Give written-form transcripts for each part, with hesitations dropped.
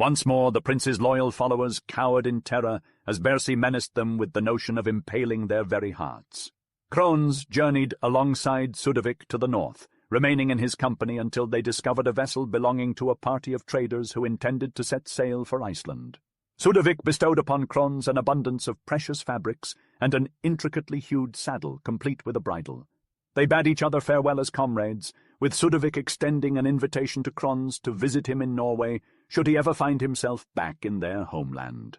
Once more the prince's loyal followers cowered in terror as Bersi menaced them with the notion of impaling their very hearts. Kron's journeyed alongside Sudovik to the north, remaining in his company until they discovered a vessel belonging to a party of traders who intended to set sail for Iceland. Sudovik bestowed upon Kron's an abundance of precious fabrics and an intricately hewed saddle complete with a bridle. They bade each other farewell as comrades, with Sudovik extending an invitation to Kron's to visit him in Norway should he ever find himself back in their homeland.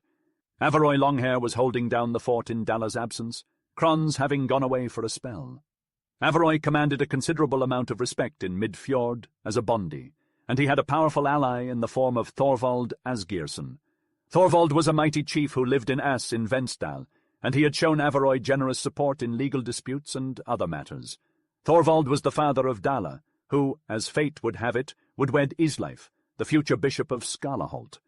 Averoy Longhair was holding down the fort in Dalla's absence, Kron's having gone away for a spell. Averoy commanded a considerable amount of respect in mid-fjord as a bondi, and he had a powerful ally in the form of Thorvald Asgeirsson. Thorvald was a mighty chief who lived in Ass in Vensdal, and he had shown Averoy generous support in legal disputes and other matters. Thorvald was the father of Dalla, who, as fate would have it, would wed Isleif, the future bishop of Skalaholt.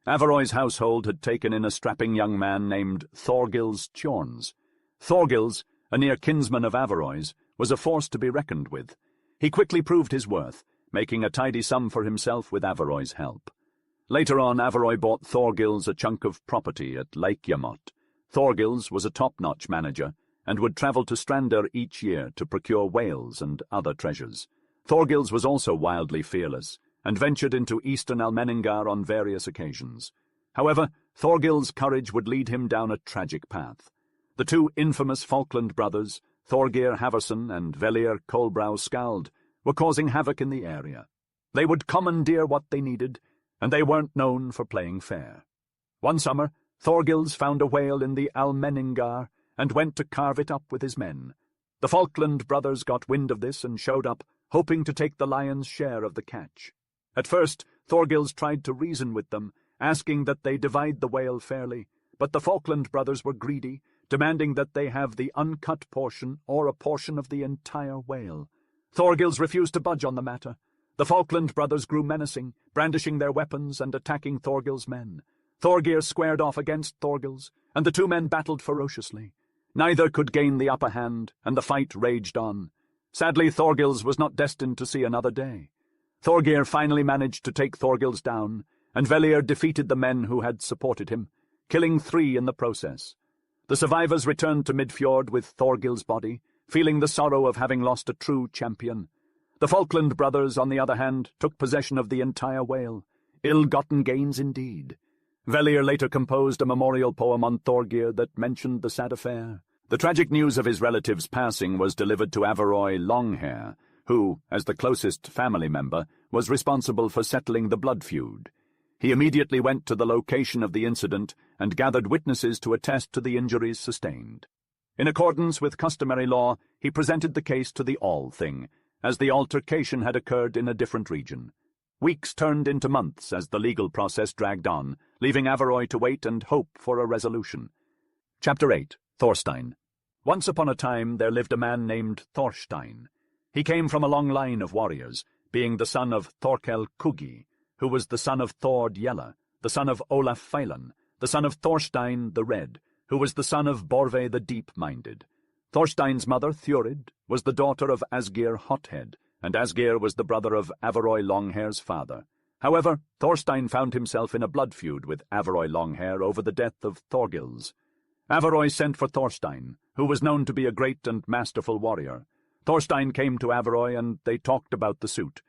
Averoy's household had taken in a strapping young man named Thorgils Tjorns. Thorgils, a near kinsman of Averoy's, was a force to be reckoned with. He quickly proved his worth, making a tidy sum for himself with Averoy's help. Later on, Averoy bought Thorgils a chunk of property at Leikjamot. Thorgils was a top-notch manager, and would travel to Strander each year to procure whales and other treasures. Thorgils was also wildly fearless, and ventured into eastern Almenningar on various occasions. However, Thorgils' courage would lead him down a tragic path. The two infamous Falkland brothers, Thorgeir Haverson and Velir Kolbrau Skald, were causing havoc in the area. They would commandeer what they needed, and they weren't known for playing fair. One summer, Thorgils found a whale in the Almenningar and went to carve it up with his men. The Falkland brothers got wind of this and showed up, hoping to take the lion's share of the catch. At first, Thorgils tried to reason with them, asking that they divide the whale fairly, but the Falkland brothers were greedy, demanding that they have the uncut portion or a portion of the entire whale. Thorgils refused to budge on the matter. The Falkland brothers grew menacing, brandishing their weapons and attacking Thorgils' men. Thorgeir squared off against Thorgils, and the two men battled ferociously. Neither could gain the upper hand, and the fight raged on. Sadly, Thorgils was not destined to see another day. Thorgeir finally managed to take Thorgils down, and Velir defeated the men who had supported him, killing 3 in the process. The survivors returned to Midfjord with Thorgils' body, feeling the sorrow of having lost a true champion. The Falkland brothers, on the other hand, took possession of the entire whale. Ill-gotten gains indeed. Velir later composed a memorial poem on Thorgeir that mentioned the sad affair. The tragic news of his relative's passing was delivered to Averoy Longhair, who, as the closest family member, was responsible for settling the blood feud. He immediately went to the location of the incident and gathered witnesses to attest to the injuries sustained. In accordance with customary law, he presented the case to the Althing, as the altercation had occurred in a different region. Weeks turned into months as the legal process dragged on, leaving Averoy to wait and hope for a resolution. Chapter 8. Thorstein. Once upon a time there lived a man named Thorstein. He came from a long line of warriors, being the son of Thorkel Kugi, who was the son of Thord Yella, the son of Olaf Feilan, the son of Thorstein the Red, who was the son of Borve the Deep-Minded. Thorstein's mother, Thurid, was the daughter of Asgeir Hothead, and Asgeir was the brother of Averoy Longhair's father. However, Thorstein found himself in a blood feud with Averoy Longhair over the death of Thorgils. Averoy sent for Thorstein, who was known to be a great and masterful warrior. Thorstein came to Averoy, and they talked about the suit.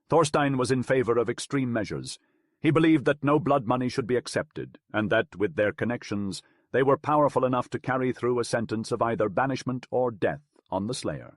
Thorstein was in favor of extreme measures. He believed that no blood money should be accepted, and that, with their connections, they were powerful enough to carry through a sentence of either banishment or death on the slayer.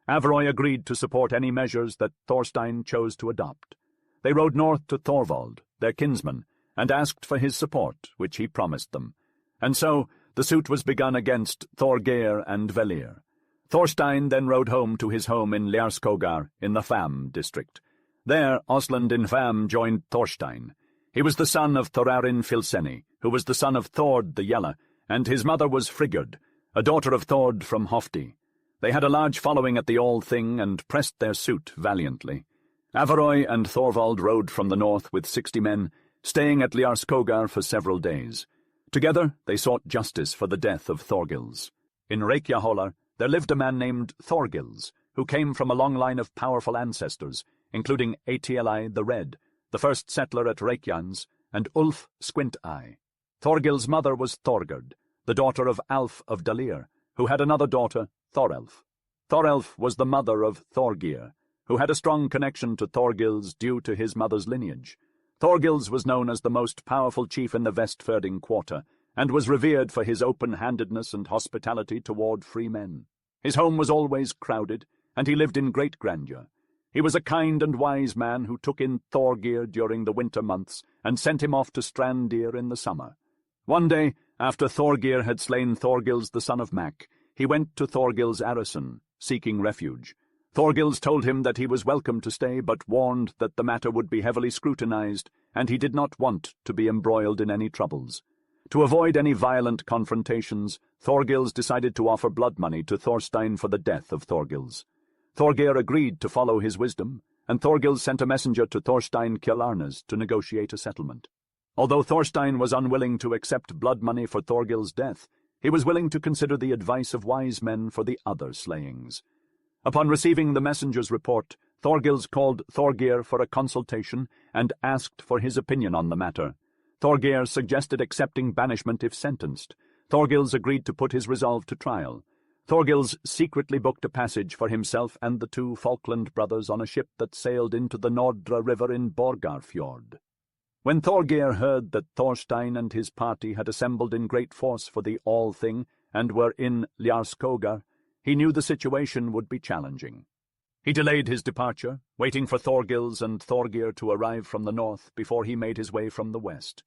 Averoy agreed to support any measures that Thorstein chose to adopt. They rode north to Thorvald, their kinsman, and asked for his support, which he promised them. And so the suit was begun against Thorgeir and Velir. Thorstein then rode home to his home in Ljarskogar in the Fam district. There, Osland in Fam joined Thorstein. He was the son of Thorarin Filseni, who was the son of Thord the Yella, and his mother was Frigurd, a daughter of Thord from Hofti. They had a large following at the All-Thing and pressed their suit valiantly. Averoy and Thorvald rode from the north with 60 men, staying at Ljarskogar for several days. Together they sought justice for the death of Thorgils. In Reykjaholar there lived a man named Thorgils, who came from a long line of powerful ancestors, including Atieli the Red, the first settler at Reykjans, and Ulf Squint-Eye. Thorgil's mother was Thorgerd, the daughter of Alf of Dalir, who had another daughter, Thorelf. Thorelf was the mother of Thorgir, who had a strong connection to Thorgils due to his mother's lineage. Thorgils was known as the most powerful chief in the Vestfjording quarter, and was revered for his open-handedness and hospitality toward free men. His home was always crowded, and he lived in great grandeur. He was a kind and wise man who took in Thorgir during the winter months and sent him off to Strandir in the summer. One day, after Thorgir had slain Thorgils the son of Mac, he went to Thorgils Arison, seeking refuge. Thorgils told him that he was welcome to stay, but warned that the matter would be heavily scrutinized, and he did not want to be embroiled in any troubles. To avoid any violent confrontations, Thorgils decided to offer blood money to Thorstein for the death of Thorgils. Thorgir agreed to follow his wisdom, and Thorgils sent a messenger to Thorstein Kjalarnes to negotiate a settlement. Although Thorstein was unwilling to accept blood money for Thorgils' death, he was willing to consider the advice of wise men for the other slayings. Upon receiving the messenger's report, Thorgils called Thorgir for a consultation and asked for his opinion on the matter. Thorgir suggested accepting banishment if sentenced. Thorgils agreed to put his resolve to trial. Thorgils secretly booked a passage for himself and the two Falkland brothers on a ship that sailed into the Nordre River in Borgarfjord. When Thorgir heard that Thorstein and his party had assembled in great force for the All-Thing and were in Ljarskogar, he knew the situation would be challenging. He delayed his departure, waiting for Thorgils and Thorgir to arrive from the north before he made his way from the west.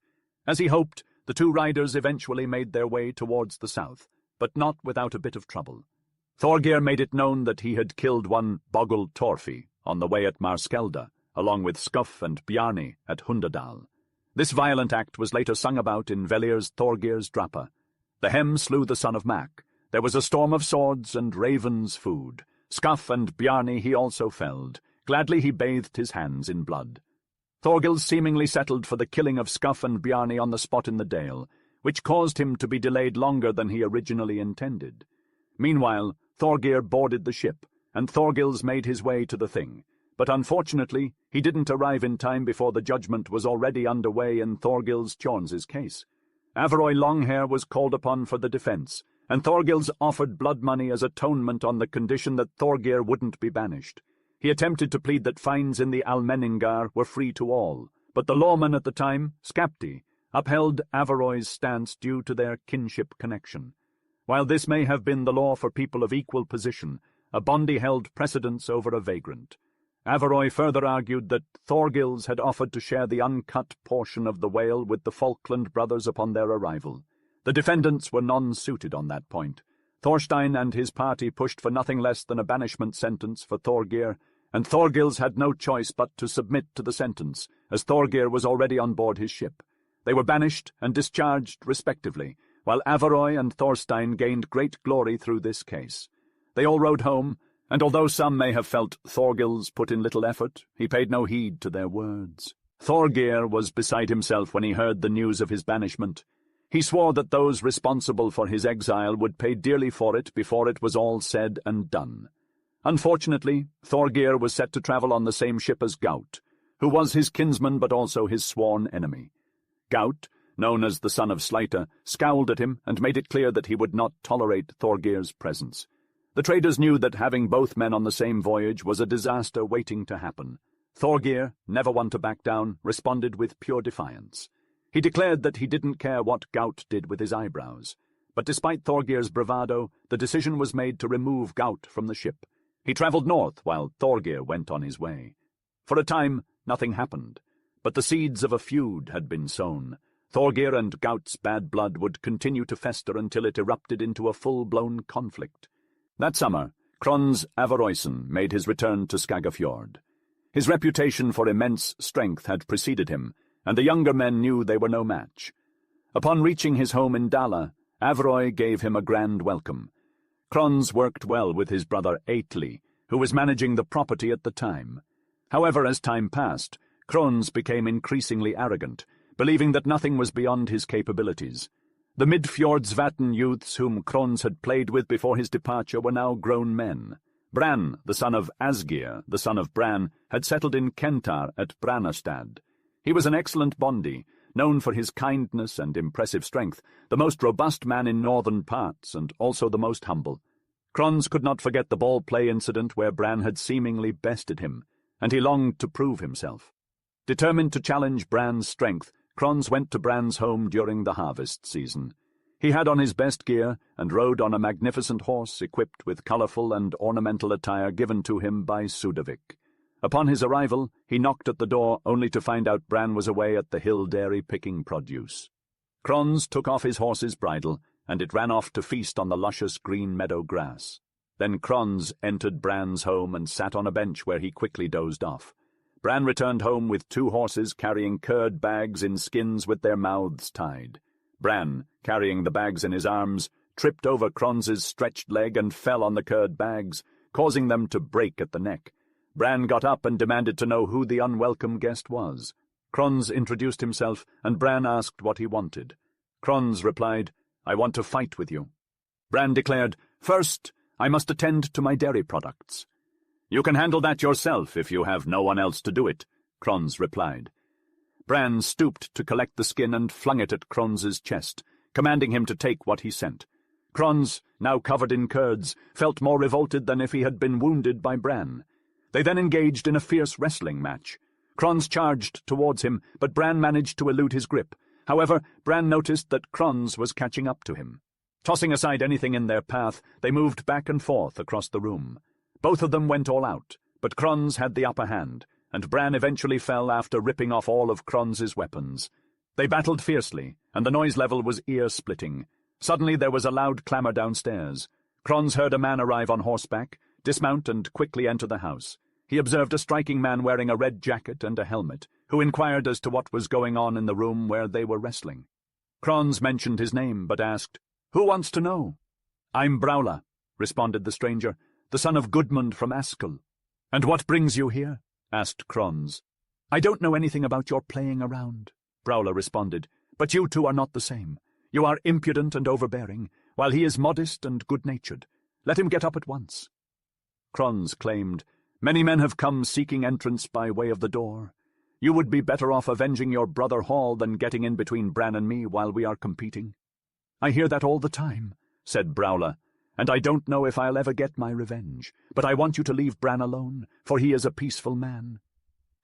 As he hoped, the two riders eventually made their way towards the south, but not without a bit of trouble. Thorgir made it known that he had killed one Boggle Torfi on the way at Marskelda, along with Scuff and Bjarni at Hundadal. This violent act was later sung about in Velir's Thorgir's Drapa. The Hem slew the son of Mac. There was a storm of swords and ravens' food. Scuff and Bjarni he also felled. Gladly he bathed his hands in blood. Thorgils seemingly settled for the killing of Scuff and Bjarni on the spot in the dale, which caused him to be delayed longer than he originally intended. Meanwhile, Thorgir boarded the ship, and Thorgils made his way to the Thing. But unfortunately, he didn't arrive in time before the judgment was already underway in Thorgils Tjorns's case. Averoy Longhair was called upon for the defense, and Thorgils offered blood money as atonement on the condition that Thorgir wouldn't be banished. He attempted to plead that fines in the Almenningar were free to all, but the lawman at the time, Skapti, upheld Averoy's stance due to their kinship connection. While this may have been the law for people of equal position, a bondi held precedence over a vagrant. Averoy further argued that Thorgils had offered to share the uncut portion of the whale with the Falkland brothers upon their arrival. The defendants were non-suited on that point. Thorstein and his party pushed for nothing less than a banishment sentence for Thorgir, and Thorgils had no choice but to submit to the sentence, as Thorgir was already on board his ship. They were banished and discharged respectively, while Averoy and Thorstein gained great glory through this case. They all rode home, and although some may have felt Thorgils put in little effort, he paid no heed to their words. Thorgir was beside himself when he heard the news of his banishment. He swore that those responsible for his exile would pay dearly for it before it was all said and done. Unfortunately, Thorgir was set to travel on the same ship as Gaut, who was his kinsman but also his sworn enemy. Gaut, known as the son of Sleipnir, scowled at him and made it clear that he would not tolerate Thorgir's presence. The traders knew that having both men on the same voyage was a disaster waiting to happen. Thorgir, never one to back down, responded with pure defiance. He declared that he didn't care what Gaut did with his eyebrows. But despite Thorgir's bravado, the decision was made to remove Gaut from the ship. He travelled north while Thorgir went on his way. For a time, nothing happened, but the seeds of a feud had been sown. Thorgir and Gaut's bad blood would continue to fester until it erupted into a full-blown conflict. That summer, Kron's Averoyson made his return to Skagafjord. His reputation for immense strength had preceded him, and the younger men knew they were no match. Upon reaching his home in Dala, Averoy gave him a grand welcome. Kron's worked well with his brother Eitli, who was managing the property at the time. However, as time passed, Kron's became increasingly arrogant, believing that nothing was beyond his capabilities. The Midfjordsvatn youths whom Kron's had played with before his departure were now grown men. Bran, the son of Asgir, the son of Bran, had settled in Kentar at Branastad. He was an excellent bondi, known for his kindness and impressive strength, the most robust man in northern parts and also the most humble. Krons could not forget the ball play incident where Bran had seemingly bested him, and he longed to prove himself. Determined to challenge Bran's strength, Krons went to Bran's home during the harvest season. He had on his best gear and rode on a magnificent horse equipped with colourful and ornamental attire given to him by Sudovik. Upon his arrival, he knocked at the door only to find out Bran was away at the hill dairy picking produce. Krons took off his horse's bridle, and it ran off to feast on the luscious green meadow grass. Then Krons entered Bran's home and sat on a bench where he quickly dozed off. Bran returned home with 2 horses carrying curd bags in skins with their mouths tied. Bran, carrying the bags in his arms, tripped over Krons's stretched leg and fell on the curd bags, causing them to break at the neck. Bran got up and demanded to know who the unwelcome guest was. Krons introduced himself, and Bran asked what he wanted. Krons replied, "I want to fight with you." Bran declared, "First, I must attend to my dairy products." "You can handle that yourself if you have no one else to do it," Krons replied. Bran stooped to collect the skin and flung it at Krons's chest, commanding him to take what he sent. Krons, now covered in curds, felt more revolted than if he had been wounded by Bran. They then engaged in a fierce wrestling match. Krons charged towards him, but Bran managed to elude his grip. However, Bran noticed that Krons was catching up to him. Tossing aside anything in their path, they moved back and forth across the room. Both of them went all out, but Krons had the upper hand, and Bran eventually fell after ripping off all of Krons's weapons. They battled fiercely, and the noise level was ear-splitting. Suddenly there was a loud clamour downstairs. Krons heard a man arrive on horseback, dismount and quickly enter the house. He observed a striking man wearing a red jacket and a helmet, who inquired as to what was going on in the room where they were wrestling. Krons mentioned his name, but asked, "Who wants to know?" "I'm Braula," responded the stranger, "the son of Gudmund from Askell." "And what brings you here?" asked Krons. "I don't know anything about your playing around," Braula responded, "but you two are not the same. You are impudent and overbearing, while he is modest and good-natured. Let him get up at once." Krons claimed, "Many men have come seeking entrance by way of the door. You would be better off avenging your brother Hall than getting in between Bran and me while we are competing." "I hear that all the time," said Braula, "and I don't know if I'll ever get my revenge, but I want you to leave Bran alone, for he is a peaceful man."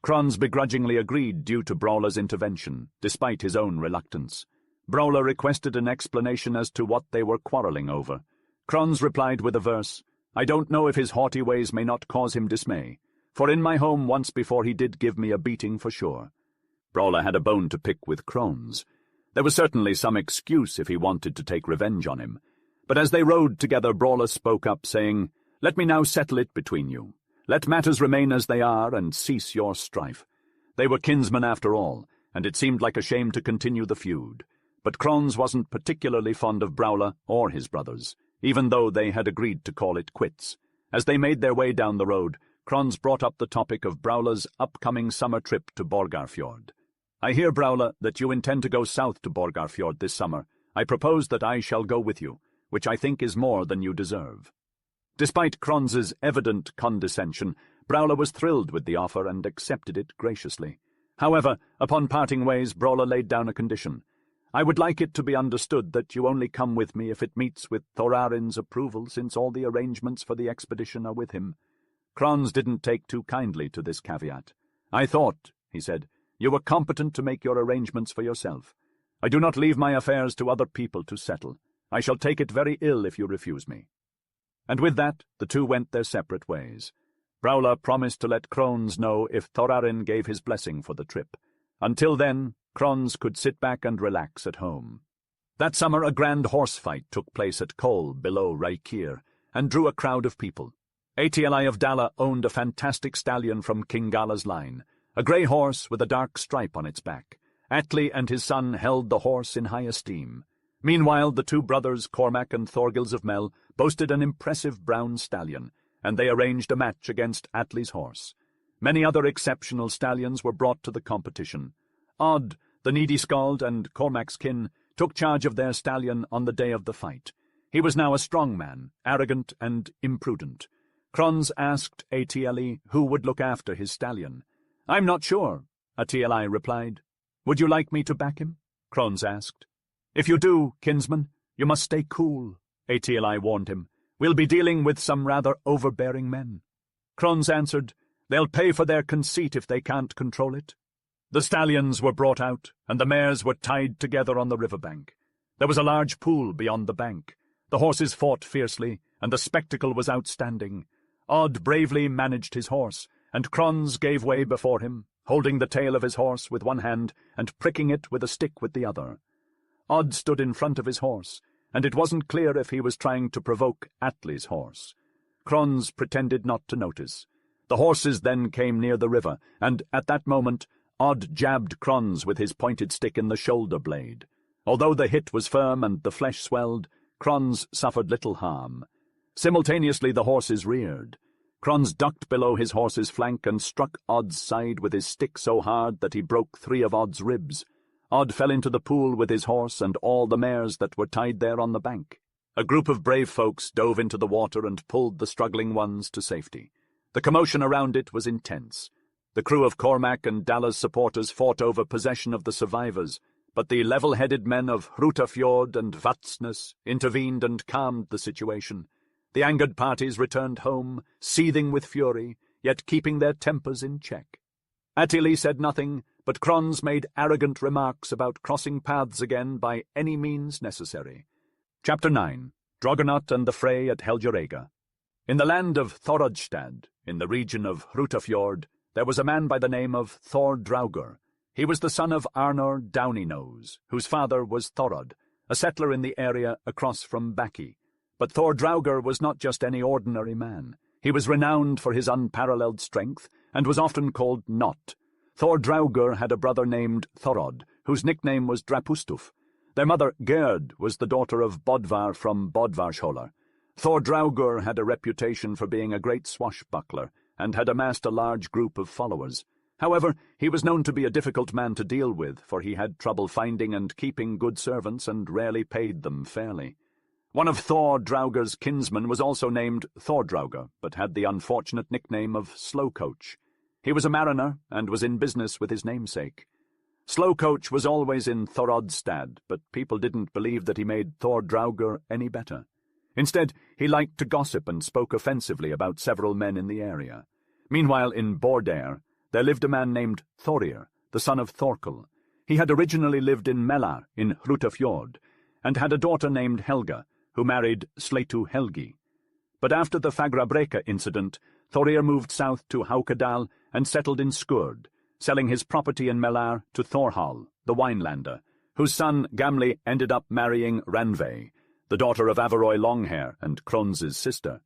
Krons begrudgingly agreed due to Braula's intervention, despite his own reluctance. Braula requested an explanation as to what they were quarrelling over. Krons replied with a verse, "I don't know if his haughty ways may not cause him dismay, for in my home once before he did give me a beating for sure." Braula had a bone to pick with Krons. There was certainly some excuse if he wanted to take revenge on him, but as they rode together Braula spoke up, saying, "Let me now settle it between you. Let matters remain as they are and cease your strife." They were kinsmen after all, and it seemed like a shame to continue the feud. But Krons wasn't particularly fond of Braula or his brothers, even though they had agreed to call it quits. As they made their way down the road, Krons brought up the topic of Braula's upcoming summer trip to Borgarfjord. "I hear, Braula, that you intend to go south to Borgarfjord this summer. I propose that I shall go with you, which I think is more than you deserve." Despite Krons's evident condescension, Braula was thrilled with the offer and accepted it graciously. However, upon parting ways, Braula laid down a condition. "I would like it to be understood that you only come with me if it meets with Thorarin's approval, since all the arrangements for the expedition are with him." Krons didn't take too kindly to this caveat. "I thought," he said, "you were competent to make your arrangements for yourself. I do not leave my affairs to other people to settle. I shall take it very ill if you refuse me." And with that, the two went their separate ways. Braula promised to let Krons know if Thorarin gave his blessing for the trip. Until then, Krons could sit back and relax at home. That summer a grand horse fight took place at Kol below Raikir, and drew a crowd of people. Atieli of Dala owned a fantastic stallion from King Gala's line, a grey horse with a dark stripe on its back. Atli and his son held the horse in high esteem. Meanwhile, the two brothers, Cormac and Thorgils of Mel, boasted an impressive brown stallion, and they arranged a match against Atli's horse. Many other exceptional stallions were brought to the competition. Odd, the needy skald, and Cormac's kin took charge of their stallion on the day of the fight. He was now a strong man, arrogant and imprudent. Krons asked Atieli who would look after his stallion. "I'm not sure," Atieli replied. "Would you like me to back him?" Kron's asked. "If you do, kinsman, you must stay cool," Atieli warned him. "We'll be dealing with some rather overbearing men." Kron's answered, "They'll pay for their conceit if they can't control it." The stallions were brought out, and the mares were tied together on the riverbank. There was a large pool beyond the bank. The horses fought fiercely, and the spectacle was outstanding. Odd bravely managed his horse, and Kron's gave way before him, holding the tail of his horse with one hand and pricking it with a stick with the other. Odd stood in front of his horse, and it wasn't clear if he was trying to provoke Atli's horse. Kron's pretended not to notice. The horses then came near the river, and at that moment Odd jabbed Kron's with his pointed stick in the shoulder blade. Although the hit was firm and the flesh swelled, Kron's suffered little harm. Simultaneously the horses reared. Kron's ducked below his horse's flank and struck Odd's side with his stick so hard that he broke 3 of Odd's ribs. Odd fell into the pool with his horse and all the mares that were tied there on the bank. A group of brave folks dove into the water and pulled the struggling ones to safety. The commotion around it was intense. The crew of Cormac and Dalla's supporters fought over possession of the survivors, but the level-headed men of Hrutafjord and Vatsnes intervened and calmed the situation. The angered parties returned home, seething with fury, yet keeping their tempers in check. Atili said nothing, but Kron's made arrogant remarks about crossing paths again by any means necessary. Chapter 9. Drogonot and the Fray at Helgerega. In the land of Thorodstad, in the region of Hrutafjord, there was a man by the name of Thor Draugr. He was the son of Arnor Downynose, whose father was Thorod, a settler in the area across from Baki. But Thor Draugr was not just any ordinary man. He was renowned for his unparalleled strength, and was often called Not. Thor Draugr had a brother named Thorod, whose nickname was Drapustuf. Their mother, Gerd, was the daughter of Bodvar from Bodvarsholar. Thor Draugr had a reputation for being a great swashbuckler, and had amassed a large group of followers. However, he was known to be a difficult man to deal with, for he had trouble finding and keeping good servants and rarely paid them fairly. One of Thor Draugr's kinsmen was also named Thordraugr, but had the unfortunate nickname of Slowcoach. He was a mariner, and was in business with his namesake. Slowcoach was always in Thorodstad, but people didn't believe that he made Thor Draugr any better. Instead, he liked to gossip and spoke offensively about several men in the area. Meanwhile, in Bordair, there lived a man named Thorir, the son of Thorkel. He had originally lived in Melar, in Hrutafjord, and had a daughter named Helga, who married Sleitu Helgi. But after the Fagrabreka incident, Thorir moved south to Haukadal and settled in Skurd, selling his property in Melar to Thorhall, the Winelander, whose son Gamli ended up marrying Ranveig, the daughter of Avaroy Longhair and Kron's sister.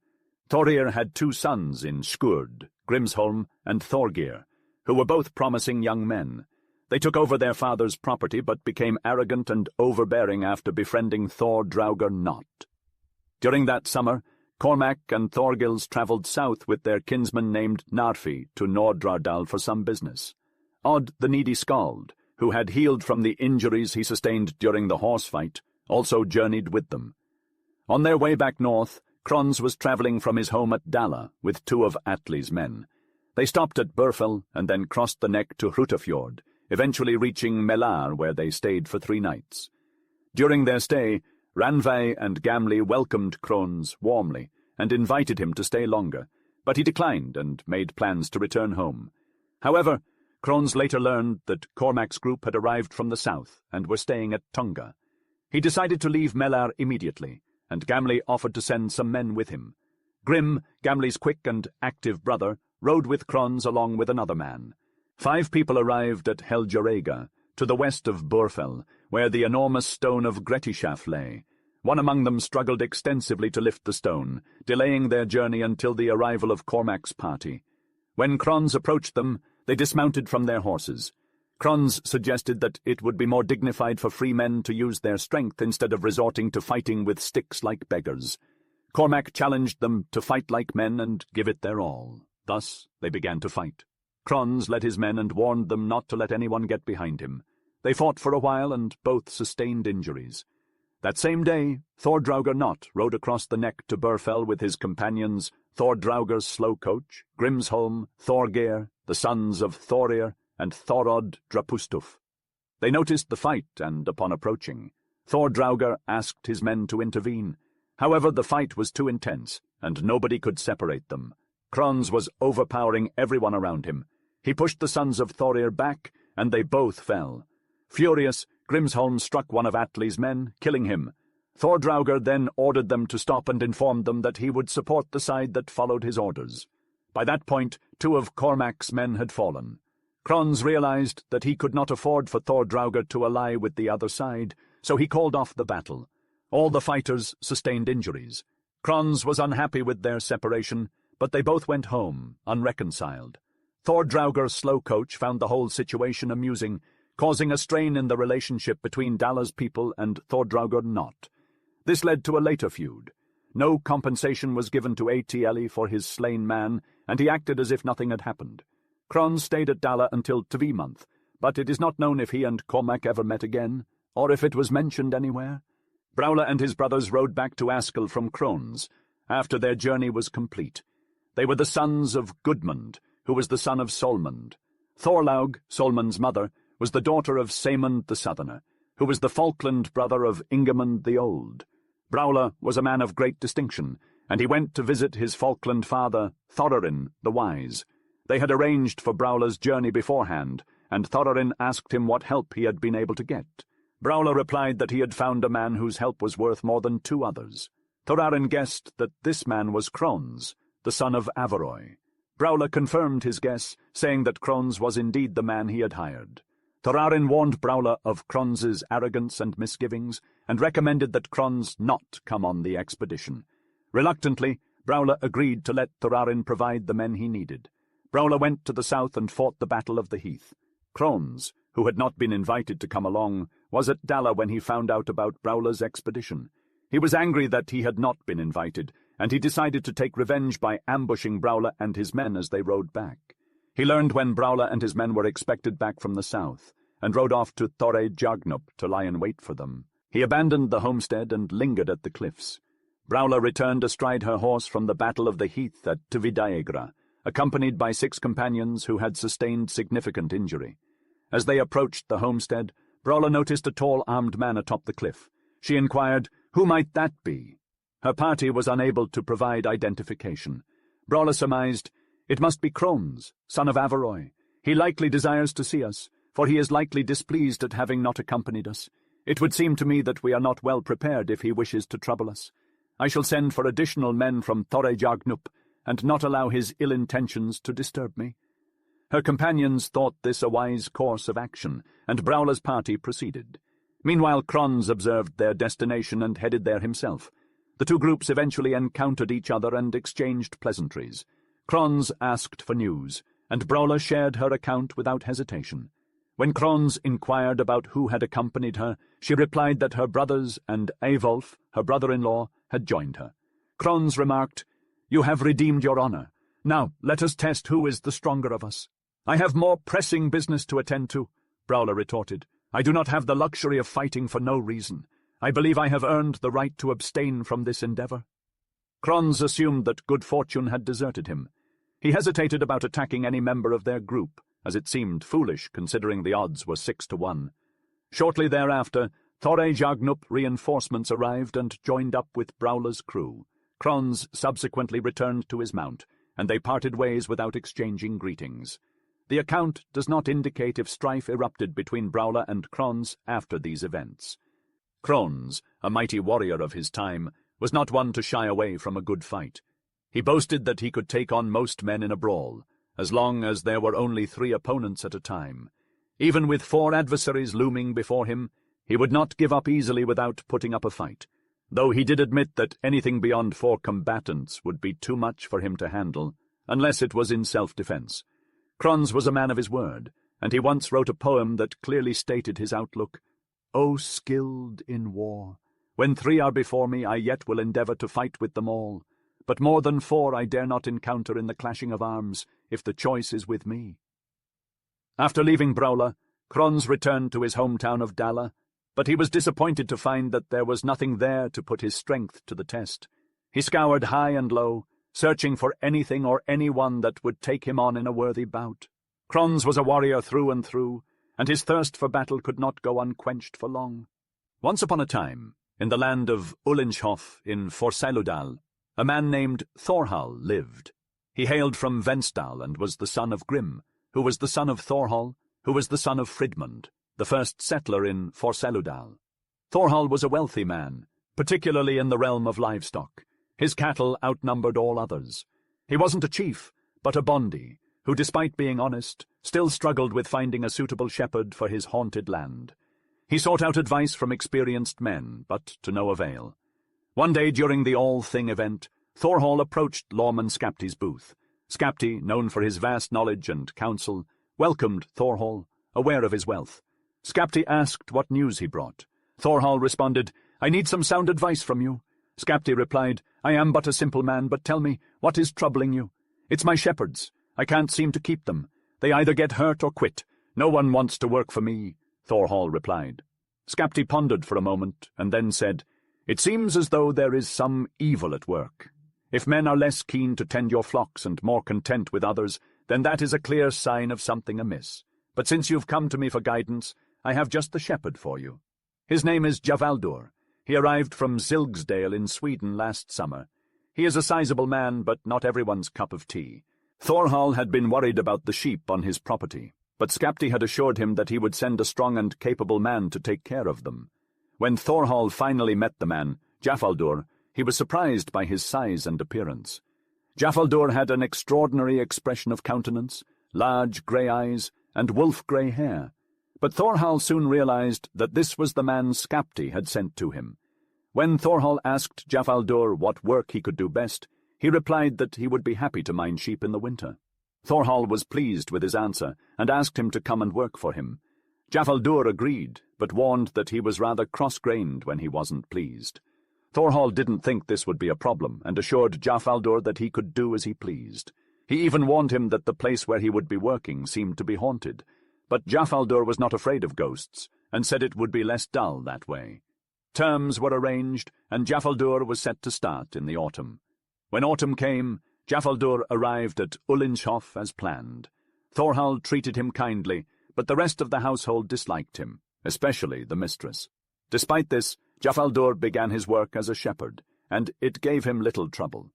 Thorir had 2 sons in Skurd, Grimsholm and Thorgir, who were both promising young men. They took over their father's property but became arrogant and overbearing after befriending Thor Draugr Not. During that summer, Cormac and Thorgils travelled south with their kinsman named Narfi to Nordrardal for some business. Odd the Needy Skald, who had healed from the injuries he sustained during the horse fight, also journeyed with them. On their way back north, Kron's was travelling from his home at Dalla with 2 of Atli's men. They stopped at Burfell and then crossed the neck to Hrutafjord, eventually reaching Melar, where they stayed for 3 nights. During their stay, Ranveig and Gamli welcomed Kron's warmly and invited him to stay longer, but he declined and made plans to return home. However, Kron's later learned that Cormac's group had arrived from the south and were staying at Tunga. He decided to leave Melar immediately, and Gamli offered to send some men with him. Grim, Gamli's quick and active brother, rode with Kron's along with another man. 5 people arrived at Helgerega, to the west of Burfell, where the enormous stone of Gretishaf lay. One among them struggled extensively to lift the stone, delaying their journey until the arrival of Cormac's party. When Kron's approached them, they dismounted from their horses. Kron's suggested that it would be more dignified for free men to use their strength instead of resorting to fighting with sticks like beggars. Cormac challenged them to fight like men and give it their all. Thus they began to fight. Kron's led his men and warned them not to let anyone get behind him. They fought for a while and both sustained injuries. That same day, Thor Draugr Not rode across the neck to Burfell with his companions Thor Draugr's Slowcoach, Grimsholm, Thorgeir, the sons of Thorir, and Thorod Drapustuf. They noticed the fight, and upon approaching, Thordraugur asked his men to intervene. However, the fight was too intense, and nobody could separate them. Kron's was overpowering everyone around him. He pushed the sons of Thorir back, and they both fell. Furious, Grimsholm struck one of Atli's men, killing him. Thordraugur then ordered them to stop and informed them that he would support the side that followed his orders. By that point, 2 of Cormac's men had fallen. Kron's realized that he could not afford for Thordraugur to ally with the other side, so he called off the battle. All the fighters sustained injuries. Kron's was unhappy with their separation, but they both went home, unreconciled. Thordraugur's slow coach found the whole situation amusing, causing a strain in the relationship between Dala's people and Thordraugur not. This led to a later feud. No compensation was given to Atieli for his slain man, and he acted as if nothing had happened. Kron stayed at Dala until Tvi month, but it is not known if he and Cormac ever met again, or if it was mentioned anywhere. Braula and his brothers rode back to Askell from Kron's, after their journey was complete. They were the sons of Gudmund, who was the son of Solmund. Thorlaug, Solmund's mother, was the daughter of Saemund the Southerner, who was the Falkland brother of Ingemund the Old. Braula was a man of great distinction, and he went to visit his Falkland father, Thorarin the Wise. They had arranged for Braula's journey beforehand, and Thorarin asked him what help he had been able to get. Braula replied that he had found a man whose help was worth more than 2 others. Thorarin guessed that this man was Kron's, the son of Averoy. Braula confirmed his guess, saying that Kron's was indeed the man he had hired. Thorarin warned Braula of Kron's arrogance and misgivings, and recommended that Kron's not come on the expedition. Reluctantly, Braula agreed to let Thorarin provide the men he needed. Braula went to the south and fought the Battle of the Heath. Kron's, who had not been invited to come along, was at Dala when he found out about Braula's expedition. He was angry that he had not been invited, and he decided to take revenge by ambushing Braula and his men as they rode back. He learned when Braula and his men were expected back from the south, and rode off to Thore Jagnup to lie in wait for them. He abandoned the homestead and lingered at the cliffs. Braula returned astride her horse from the Battle of the Heath at Tvidaegra, accompanied by 6 companions who had sustained significant injury. As they approached the homestead, Braula noticed a tall armed man atop the cliff. She inquired, "Who might that be?" Her party was unable to provide identification. Braula surmised, "It must be Kron's, son of Averoy. He likely desires to see us, for he is likely displeased at having not accompanied us. It would seem to me that we are not well prepared if he wishes to trouble us. I shall send for additional men from Thore Jagnup, and not allow his ill intentions to disturb me." Her companions thought this a wise course of action, and Braula's party proceeded. Meanwhile, Kron's observed their destination and headed there himself. The 2 groups eventually encountered each other and exchanged pleasantries. Kron's asked for news, and Braula shared her account without hesitation. When Kron's inquired about who had accompanied her, she replied that her brothers and Eyvolf, her brother-in-law, had joined her. Kron's remarked, "You have redeemed your honor. Now let us test who is the stronger of us." "I have more pressing business to attend to," Braula retorted. "I do not have the luxury of fighting for no reason. I believe I have earned the right to abstain from this endeavor." Kron's assumed that good fortune had deserted him. He hesitated about attacking any member of their group, as it seemed foolish considering the odds were 6 to 1. Shortly thereafter, Thore Jagnup reinforcements arrived and joined up with Braula's crew. Kron's subsequently returned to his mount, and they parted ways without exchanging greetings. The account does not indicate if strife erupted between Braula and Kron's after these events. Kron's, a mighty warrior of his time, was not one to shy away from a good fight. He boasted that he could take on most men in a brawl, as long as there were only 3 opponents at a time. Even with 4 adversaries looming before him, he would not give up easily without putting up a fight, though he did admit that anything beyond 4 combatants would be too much for him to handle, unless it was in self-defense. Kron's was a man of his word, and he once wrote a poem that clearly stated his outlook. "O skilled in war, when 3 are before me, I yet will endeavor to fight with them all. But more than 4 I dare not encounter in the clashing of arms, if the choice is with me." After leaving Braula, Kron's returned to his hometown of Dala, but he was disappointed to find that there was nothing there to put his strength to the test. He scoured high and low, searching for anything or anyone that would take him on in a worthy bout. Kron's was a warrior through and through, and his thirst for battle could not go unquenched for long. Once upon a time, in the land of Ullinshof in Forseludal, a man named Thorhall lived. He hailed from Venstal and was the son of Grim, who was the son of Thorhall, who was the son of Fridmund, the first settler in Forseludal. Thorhall was a wealthy man, particularly in the realm of livestock. His cattle outnumbered all others. He wasn't a chief, but a bondi, who, despite being honest, still struggled with finding a suitable shepherd for his haunted land. He sought out advice from experienced men, but to no avail. One day during the All-Thing event, Thorhall approached Lawman Skapti's booth. Skapti, known for his vast knowledge and counsel, welcomed Thorhall, aware of his wealth. Skapti asked what news he brought. Thorhall responded, "I need some sound advice from you." Skapti replied, "I am but a simple man, but tell me, what is troubling you?" "It's my shepherds. I can't seem to keep them. They either get hurt or quit. No one wants to work for me," Thorhall replied. Skapti pondered for a moment, and then said, "It seems as though there is some evil at work. If men are less keen to tend your flocks and more content with others, then that is a clear sign of something amiss. But since you've come to me for guidance, I have just the shepherd for you. His name is Javaldur. He arrived from Zilgsdale in Sweden last summer. He is a sizable man, but not everyone's cup of tea." Thorhall had been worried about the sheep on his property, but Skapti had assured him that he would send a strong and capable man to take care of them. When Thorhall finally met the man, Javaldur, he was surprised by his size and appearance. Javaldur had an extraordinary expression of countenance, large grey eyes, and wolf-grey hair. But Thorhall soon realized that this was the man Skapti had sent to him. When Thorhall asked Javaldur what work he could do best, he replied that he would be happy to mind sheep in the winter. Thorhall was pleased with his answer, and asked him to come and work for him. Javaldur agreed, but warned that he was rather cross-grained when he wasn't pleased. Thorhall didn't think this would be a problem, and assured Javaldur that he could do as he pleased. He even warned him that the place where he would be working seemed to be haunted. But Javaldur was not afraid of ghosts, and said it would be less dull that way. Terms were arranged, and Javaldur was set to start in the autumn. When autumn came, Javaldur arrived at Ullinshof as planned. Thorhall treated him kindly, but the rest of the household disliked him, especially the mistress. Despite this, Javaldur began his work as a shepherd, and it gave him little trouble.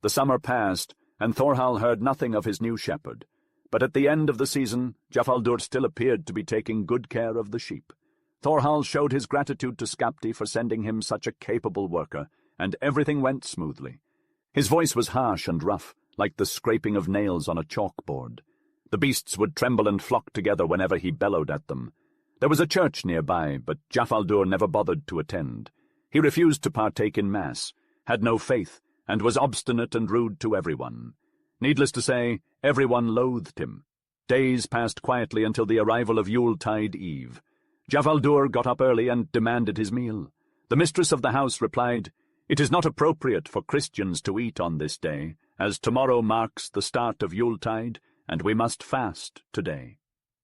The summer passed, and Thorhall heard nothing of his new shepherd. But at the end of the season, Javaldur still appeared to be taking good care of the sheep. Thorhall showed his gratitude to Skapti for sending him such a capable worker, and everything went smoothly. His voice was harsh and rough, like the scraping of nails on a chalkboard. The beasts would tremble and flock together whenever he bellowed at them. There was a church nearby, but Javaldur never bothered to attend. He refused to partake in Mass, had no faith, and was obstinate and rude to everyone. Needless to say, everyone loathed him. Days passed quietly until the arrival of Yuletide Eve. Javaldur got up early and demanded his meal. The mistress of the house replied, "It is not appropriate for Christians to eat on this day, as tomorrow marks the start of Yuletide, and we must fast today."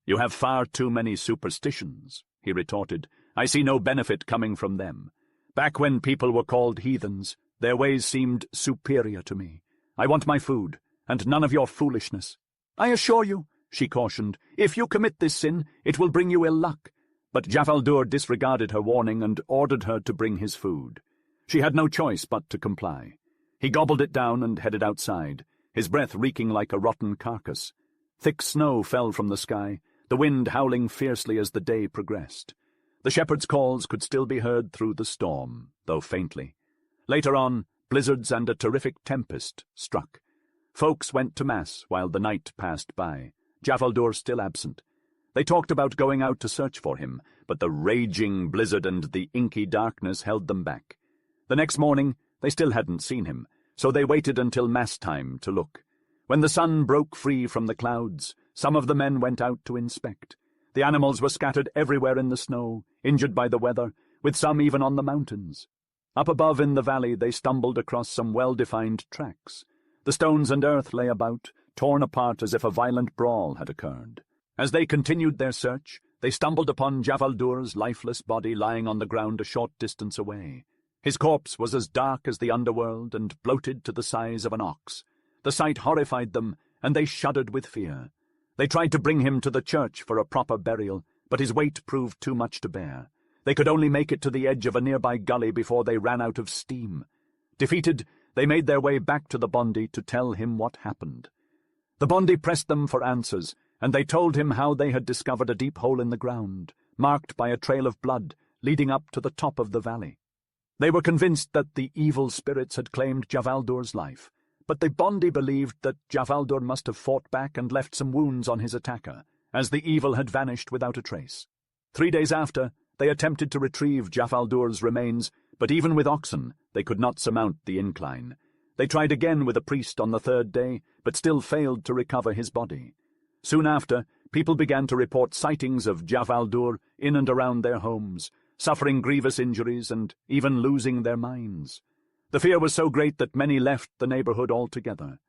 "You have far too many superstitions," he retorted. "I see no benefit coming from them. Back when people were called heathens, their ways seemed superior to me. I want my food, and none of your foolishness." "I assure you," she cautioned, "if you commit this sin, it will bring you ill luck." But Javaldur disregarded her warning and ordered her to bring his food. She had no choice but to comply. He gobbled it down and headed outside, his breath reeking like a rotten carcass. Thick snow fell from the sky, the wind howling fiercely as the day progressed. The shepherd's calls could still be heard through the storm, though faintly. Later on, blizzards and a terrific tempest struck. Folks went to Mass while the night passed by, Javaldur still absent. They talked about going out to search for him, but the raging blizzard and the inky darkness held them back. The next morning, they still hadn't seen him, so they waited until Mass time to look. When the sun broke free from the clouds, some of the men went out to inspect. The animals were scattered everywhere in the snow, injured by the weather, with some even on the mountains. Up above in the valley they stumbled across some well-defined tracks. The stones and earth lay about, torn apart as if a violent brawl had occurred. As they continued their search, they stumbled upon Javaldur's lifeless body lying on the ground a short distance away. His corpse was as dark as the underworld and bloated to the size of an ox. The sight horrified them, and they shuddered with fear. They tried to bring him to the church for a proper burial, but his weight proved too much to bear. They could only make it to the edge of a nearby gully before they ran out of steam. Defeated, they made their way back to the Bondi to tell him what happened. The Bondi pressed them for answers, and they told him how they had discovered a deep hole in the ground, marked by a trail of blood leading up to the top of the valley. They were convinced that the evil spirits had claimed Javaldur's life, but the Bondi believed that Javaldur must have fought back and left some wounds on his attacker, as the evil had vanished without a trace. 3 days after, they attempted to retrieve Javaldur's remains, but even with oxen, they could not surmount the incline. They tried again with a priest on the 3rd day, but still failed to recover his body. Soon after, people began to report sightings of Javaldur in and around their homes, suffering grievous injuries and even losing their minds. The fear was so great that many left the neighborhood altogether.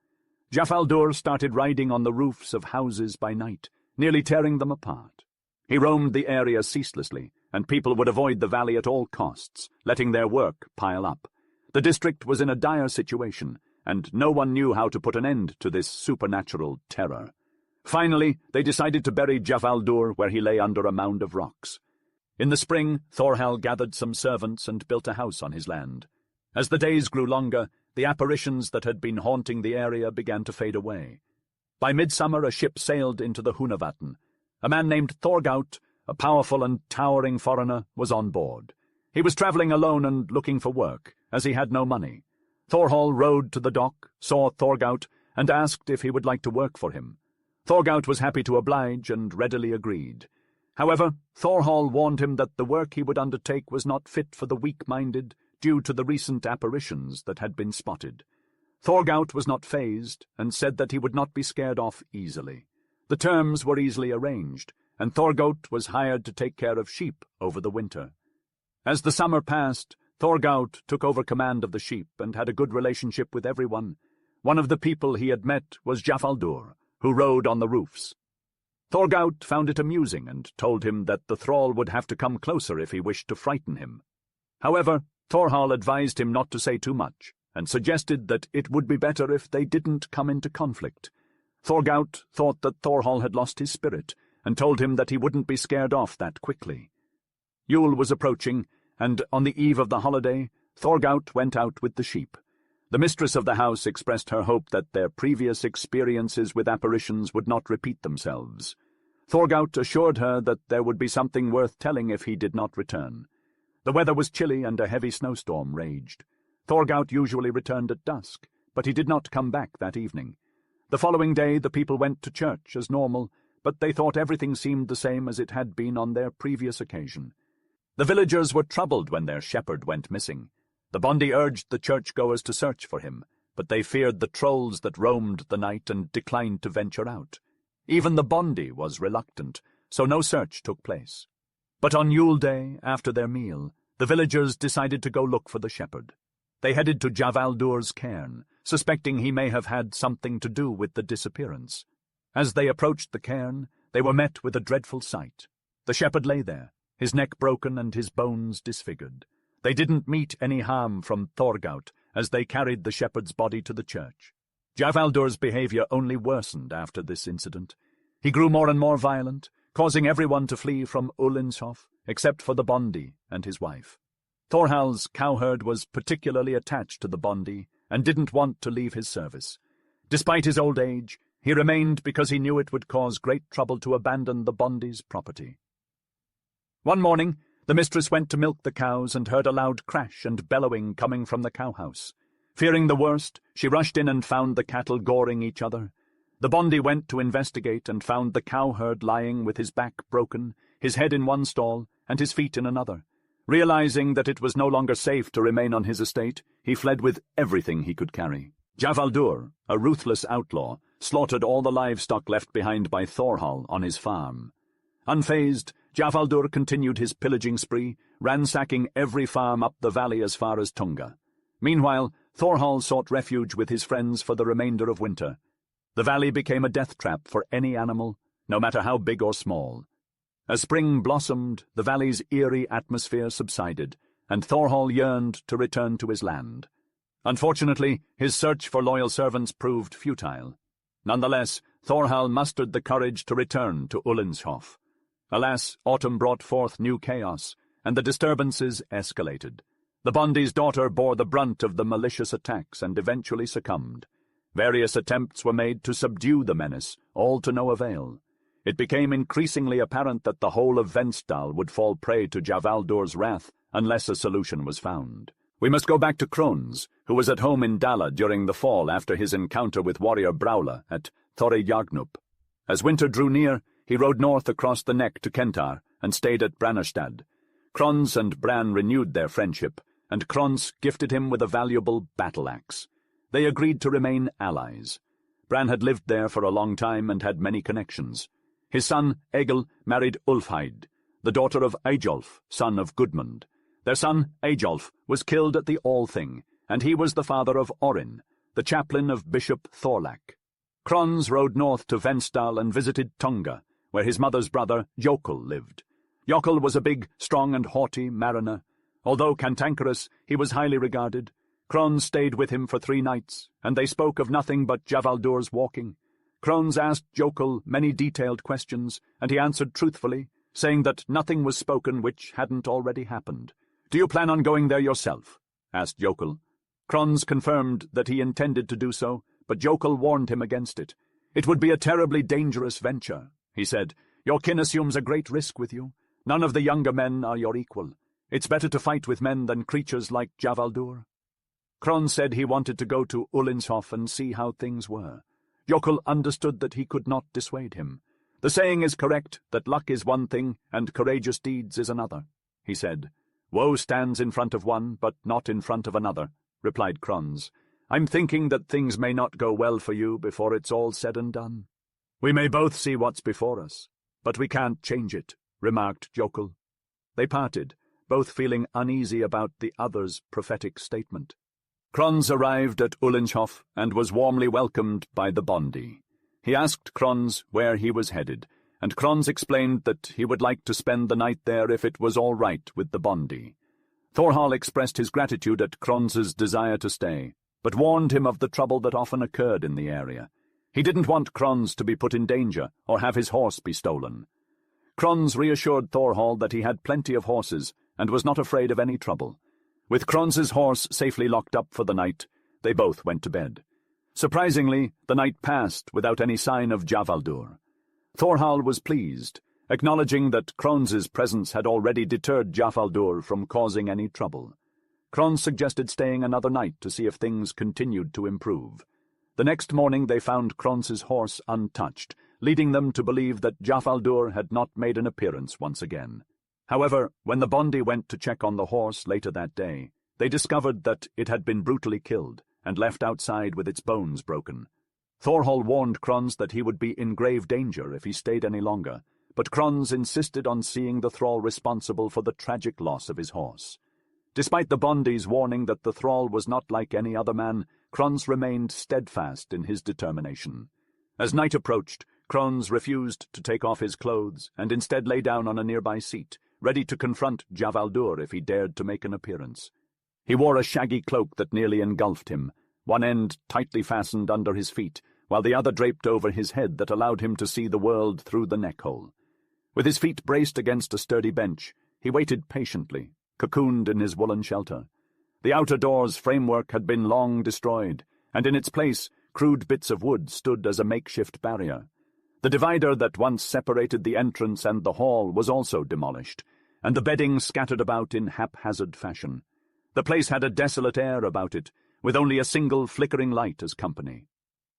Javaldur started riding on the roofs of houses by night, nearly tearing them apart. He roamed the area ceaselessly, and people would avoid the valley at all costs, letting their work pile up. The district was in a dire situation, and no one knew how to put an end to this supernatural terror. Finally, they decided to bury Javaldur where he lay under a mound of rocks. In the spring, Thorhall gathered some servants and built a house on his land. As the days grew longer, the apparitions that had been haunting the area began to fade away. By midsummer, a ship sailed into the Hunavatn. A man named Thorgaut, a powerful and towering foreigner, was on board. He was travelling alone and looking for work, as he had no money. Thorhall rowed to the dock, saw Thorgaut, and asked if he would like to work for him. Thorgaut was happy to oblige and readily agreed. However, Thorhall warned him that the work he would undertake was not fit for the weak-minded due to the recent apparitions that had been spotted. Thorgaut was not fazed, and said that he would not be scared off easily. The terms were easily arranged, and Thorgaut was hired to take care of sheep over the winter. As the summer passed, Thorgaut took over command of the sheep and had a good relationship with everyone. One of the people he had met was Javaldur, who rode on the roofs. Thorgaut found it amusing and told him that the thrall would have to come closer if he wished to frighten him. However, Thorhall advised him not to say too much, and suggested that it would be better if they didn't come into conflict. Thorgaut thought that Thorhall had lost his spirit, and told him that he wouldn't be scared off that quickly. Yule was approaching, and on the eve of the holiday, Thorgaut went out with the sheep. The mistress of the house expressed her hope that their previous experiences with apparitions would not repeat themselves. Thorgaut assured her that there would be something worth telling if he did not return. The weather was chilly and a heavy snowstorm raged. Thorgaut usually returned at dusk, but he did not come back that evening. The following day the people went to church as normal, but they thought everything seemed the same as it had been on their previous occasion. The villagers were troubled when their shepherd went missing. The Bondi urged the churchgoers to search for him, but they feared the trolls that roamed the night and declined to venture out. Even the Bondi was reluctant, so no search took place. But on Yule Day, after their meal, the villagers decided to go look for the shepherd. They headed to Javaldur's cairn, suspecting he may have had something to do with the disappearance. As they approached the cairn, they were met with a dreadful sight. The shepherd lay there, his neck broken and his bones disfigured. They didn't meet any harm from Thorgaut as they carried the shepherd's body to the church. Javaldur's behavior only worsened after this incident. He grew more and more violent, causing everyone to flee from Ullenshof, except for the Bondi and his wife. Thorhall's cowherd was particularly attached to the Bondi and didn't want to leave his service. Despite his old age, he remained because he knew it would cause great trouble to abandon the Bondi's property. One morning, the mistress went to milk the cows and heard a loud crash and bellowing coming from the cowhouse. Fearing the worst, she rushed in and found the cattle goring each other. The Bondi went to investigate and found the cowherd lying with his back broken, his head in one stall, and his feet in another. Realizing that it was no longer safe to remain on his estate, he fled with everything he could carry. Javaldur, a ruthless outlaw, slaughtered all the livestock left behind by Thorhall on his farm. Unfazed, Javaldur continued his pillaging spree, ransacking every farm up the valley as far as Tunga. Meanwhile, Thorhall sought refuge with his friends for the remainder of winter. The valley became a death trap for any animal, no matter how big or small. As spring blossomed, the valley's eerie atmosphere subsided, and Thorhall yearned to return to his land. Unfortunately, his search for loyal servants proved futile. Nonetheless, Thorhall mustered the courage to return to Ullenshof. Alas, autumn brought forth new chaos, and the disturbances escalated. The Bondi's daughter bore the brunt of the malicious attacks and eventually succumbed. Various attempts were made to subdue the menace, all to no avail. It became increasingly apparent that the whole of Venstal would fall prey to Javaldur's wrath unless a solution was found. We must go back to Kron's, who was at home in Dala during the fall after his encounter with warrior Braula at Thorejagnup. As winter drew near, he rode north across the neck to Kentar and stayed at Brannerstad. Krons and Bran renewed their friendship, and Krons gifted him with a valuable battle-axe. They agreed to remain allies. Bran had lived there for a long time and had many connections. His son, Egil, married Ulfheid, the daughter of Eyjolf, son of Gudmund. Their son, Eyjolf, was killed at the Althing, and he was the father of Orrin, the chaplain of Bishop Thorlak. Krons rode north to Venstal and visited Tunga, where his mother's brother, Jokul, lived. Jokul was a big, strong and haughty mariner. Although cantankerous, he was highly regarded. Kron stayed with him for 3 nights, and they spoke of nothing but Javaldur's walking. Krons asked Jokul many detailed questions, and he answered truthfully, saying that nothing was spoken which hadn't already happened. "Do you plan on going there yourself?" asked Jokul. Krons confirmed that he intended to do so, but Jokul warned him against it. "It would be a terribly dangerous venture," he said. "Your kin assumes a great risk with you. None of the younger men are your equal. It's better to fight with men than creatures like Javaldur." Kron said he wanted to go to Ulinshof and see how things were. Jokul understood that he could not dissuade him. "The saying is correct that luck is one thing and courageous deeds is another," he said. "Woe stands in front of one, but not in front of another," replied Krons. "I'm thinking that things may not go well for you before it's all said and done." "We may both see what's before us, but we can't change it," remarked Jokul. They parted, both feeling uneasy about the other's prophetic statement. Krons arrived at Ulinshof and was warmly welcomed by the Bondi. He asked Krons where he was headed, and Krons explained that he would like to spend the night there if it was all right with the Bondi. Thorhall expressed his gratitude at Krons's desire to stay, but warned him of the trouble that often occurred in the area. He didn't want Krons to be put in danger or have his horse be stolen. Krons reassured Thorhall that he had plenty of horses and was not afraid of any trouble. With Krons's horse safely locked up for the night, they both went to bed. Surprisingly, the night passed without any sign of Javaldur. Thorhall was pleased, acknowledging that Krons's presence had already deterred Javaldur from causing any trouble. Krons suggested staying another night to see if things continued to improve. The next morning they found Krons's horse untouched, leading them to believe that Javaldur had not made an appearance once again. However, when the Bondi went to check on the horse later that day, they discovered that it had been brutally killed and left outside with its bones broken. Thorhall warned Krons that he would be in grave danger if he stayed any longer, but Krons insisted on seeing the thrall responsible for the tragic loss of his horse. Despite the Bondi's warning that the thrall was not like any other man, Krons remained steadfast in his determination. As night approached, Krons refused to take off his clothes and instead lay down on a nearby seat, ready to confront Javaldur if he dared to make an appearance. He wore a shaggy cloak that nearly engulfed him, one end tightly fastened under his feet, while the other draped over his head that allowed him to see the world through the neck-hole. With his feet braced against a sturdy bench, he waited patiently, cocooned in his woolen shelter. The outer door's framework had been long destroyed, and in its place crude bits of wood stood as a makeshift barrier. The divider that once separated the entrance and the hall was also demolished, and the bedding scattered about in haphazard fashion. The place had a desolate air about it, with only a single flickering light as company.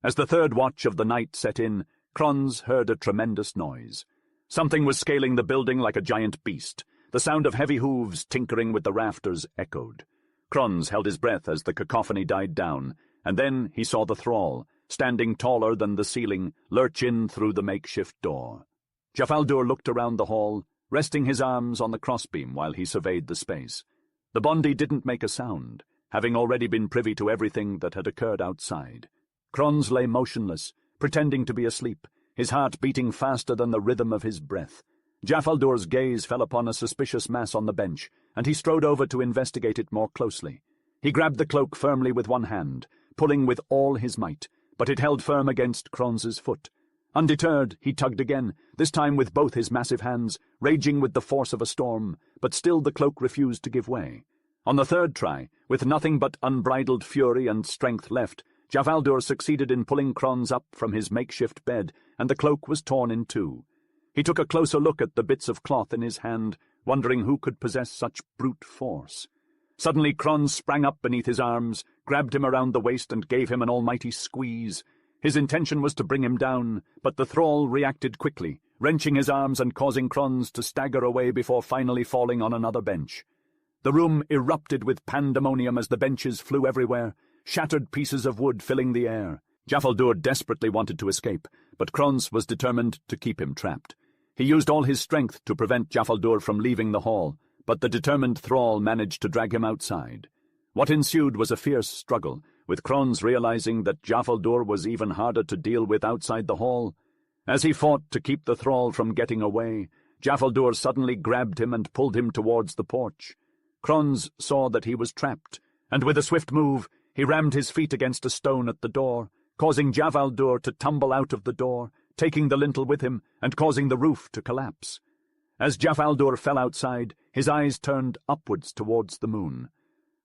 As the third watch of the night set in, Krons heard a tremendous noise. Something was scaling the building like a giant beast. The sound of heavy hooves tinkering with the rafters echoed. Krons held his breath as the cacophony died down, and then he saw the thrall, standing taller than the ceiling, lurch in through the makeshift door. Javaldur looked around the hall, resting his arms on the crossbeam while he surveyed the space. The Bondi didn't make a sound, having already been privy to everything that had occurred outside. Krons lay motionless, pretending to be asleep, his heart beating faster than the rhythm of his breath. Jafaldur's gaze fell upon a suspicious mass on the bench, and he strode over to investigate it more closely. He grabbed the cloak firmly with one hand, pulling with all his might, but it held firm against Krons's foot. Undeterred, he tugged again, this time with both his massive hands, raging with the force of a storm, but still the cloak refused to give way. On the third try, with nothing but unbridled fury and strength left, Javaldur succeeded in pulling Kron's up from his makeshift bed, and the cloak was torn in two. He took a closer look at the bits of cloth in his hand, wondering who could possess such brute force. Suddenly Kron sprang up beneath his arms, grabbed him around the waist and gave him an almighty squeeze. His intention was to bring him down, but the thrall reacted quickly, wrenching his arms and causing Kron's to stagger away before finally falling on another bench. The room erupted with pandemonium as the benches flew everywhere, shattered pieces of wood filling the air. Javaldur desperately wanted to escape, but Kron's was determined to keep him trapped. He used all his strength to prevent Javaldur from leaving the hall, but the determined thrall managed to drag him outside. What ensued was a fierce struggle, with Kron's realizing that Javaldur was even harder to deal with outside the hall. As he fought to keep the thrall from getting away, Javaldur suddenly grabbed him and pulled him towards the porch. Kron's saw that he was trapped, and with a swift move, he rammed his feet against a stone at the door, causing Javaldur to tumble out of the door, taking the lintel with him and causing the roof to collapse. As Javaldur fell outside, his eyes turned upwards towards the moon.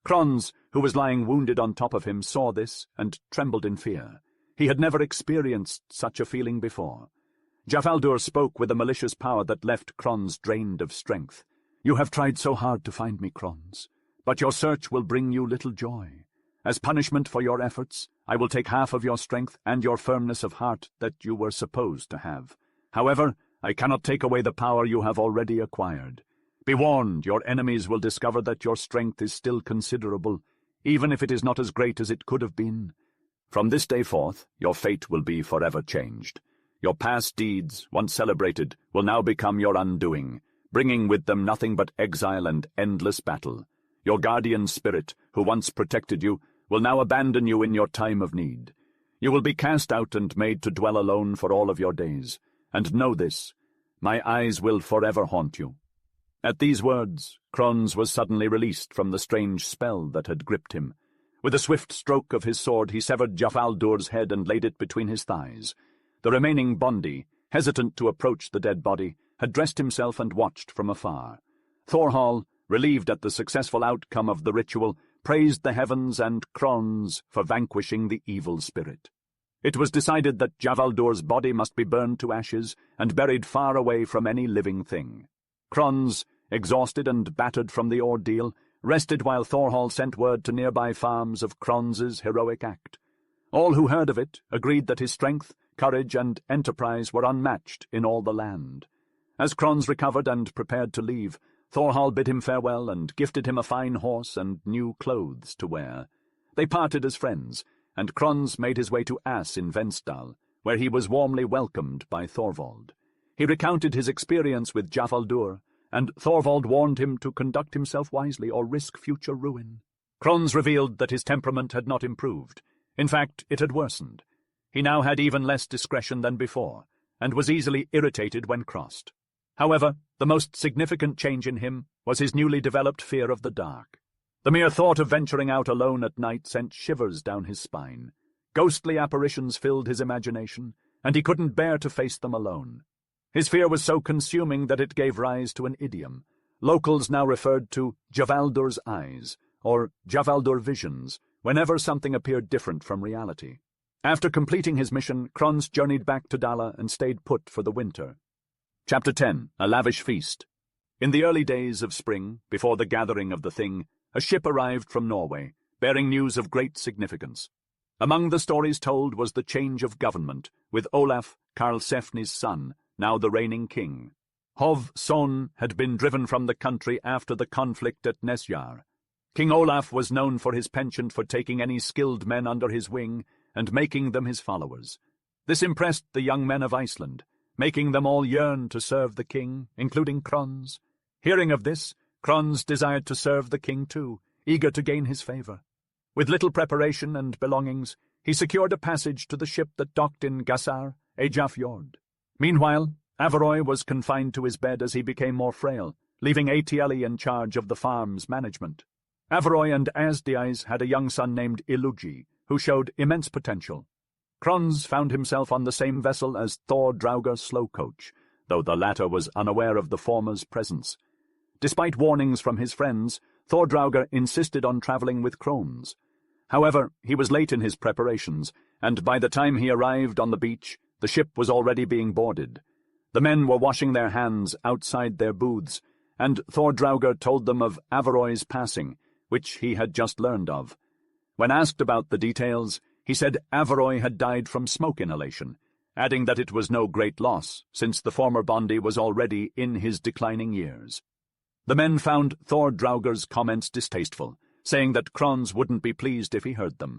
Kron's, who was lying wounded on top of him, saw this and trembled in fear. He had never experienced such a feeling before. Javaldur spoke with a malicious power that left Kron's drained of strength. "You have tried so hard to find me, Kron's, but your search will bring you little joy. As punishment for your efforts, I will take half of your strength and your firmness of heart that you were supposed to have. However, I cannot take away the power you have already acquired. Be warned, your enemies will discover that your strength is still considerable, even if it is not as great as it could have been. From this day forth, your fate will be forever changed. Your past deeds, once celebrated, will now become your undoing, bringing with them nothing but exile and endless battle. Your guardian spirit, who once protected you, will now abandon you in your time of need. You will be cast out and made to dwell alone for all of your days. And know this, my eyes will forever haunt you." At these words, Kron's was suddenly released from the strange spell that had gripped him. With a swift stroke of his sword, he severed Javaldur's head and laid it between his thighs. The remaining Bondi, hesitant to approach the dead body, had dressed himself and watched from afar. Thorhall, relieved at the successful outcome of the ritual, praised the heavens and Kron's for vanquishing the evil spirit. It was decided that Javaldur's body must be burned to ashes and buried far away from any living thing. Kron's, exhausted and battered from the ordeal, rested while Thorhall sent word to nearby farms of Kron's heroic act. All who heard of it agreed that his strength, courage, and enterprise were unmatched in all the land. As Kron's recovered and prepared to leave, Thorhall bid him farewell and gifted him a fine horse and new clothes to wear. They parted as friends, and Kron's made his way to Ass in Venstal, where he was warmly welcomed by Thorvald. He recounted his experience with Javaldur, and Thorvald warned him to conduct himself wisely or risk future ruin. Kron's revealed that his temperament had not improved. In fact, it had worsened. He now had even less discretion than before, and was easily irritated when crossed. However, the most significant change in him was his newly developed fear of the dark. The mere thought of venturing out alone at night sent shivers down his spine. Ghostly apparitions filled his imagination, and he couldn't bear to face them alone. His fear was so consuming that it gave rise to an idiom. Locals now referred to Javaldur's eyes, or Javaldur visions, whenever something appeared different from reality. After completing his mission, Kron's journeyed back to Dala and stayed put for the winter. Chapter 10. A Lavish Feast. In the early days of spring, before the gathering of the Thing, a ship arrived from Norway, bearing news of great significance. Among the stories told was the change of government, with Olaf, Karlsefni's son, now the reigning king. Hov Son had been driven from the country after the conflict at Nesjar. King Olaf was known for his penchant for taking any skilled men under his wing and making them his followers. This impressed the young men of Iceland, making them all yearn to serve the king, including Kron's. Hearing of this, Kron's desired to serve the king too, eager to gain his favor. With little preparation and belongings, he secured a passage to the ship that docked in Gassar, Eyjafjord. Meanwhile, Averoy was confined to his bed as he became more frail, leaving Atieli in charge of the farm's management. Averoy and Asdais had a young son named Illugi, who showed immense potential. Kron's found himself on the same vessel as Thor Draugr Slowcoach, though the latter was unaware of the former's presence. Despite warnings from his friends, Thor Draugr insisted on travelling with Kron's. However, he was late in his preparations, and by the time he arrived on the beach, the ship was already being boarded. The men were washing their hands outside their booths, and Thor Draugr told them of Averoy's passing, which he had just learned of. When asked about the details, he said Averoy had died from smoke inhalation, adding that it was no great loss, since the former Bondi was already in his declining years. The men found Thor Draugr's comments distasteful, saying that Kron's wouldn't be pleased if he heard them.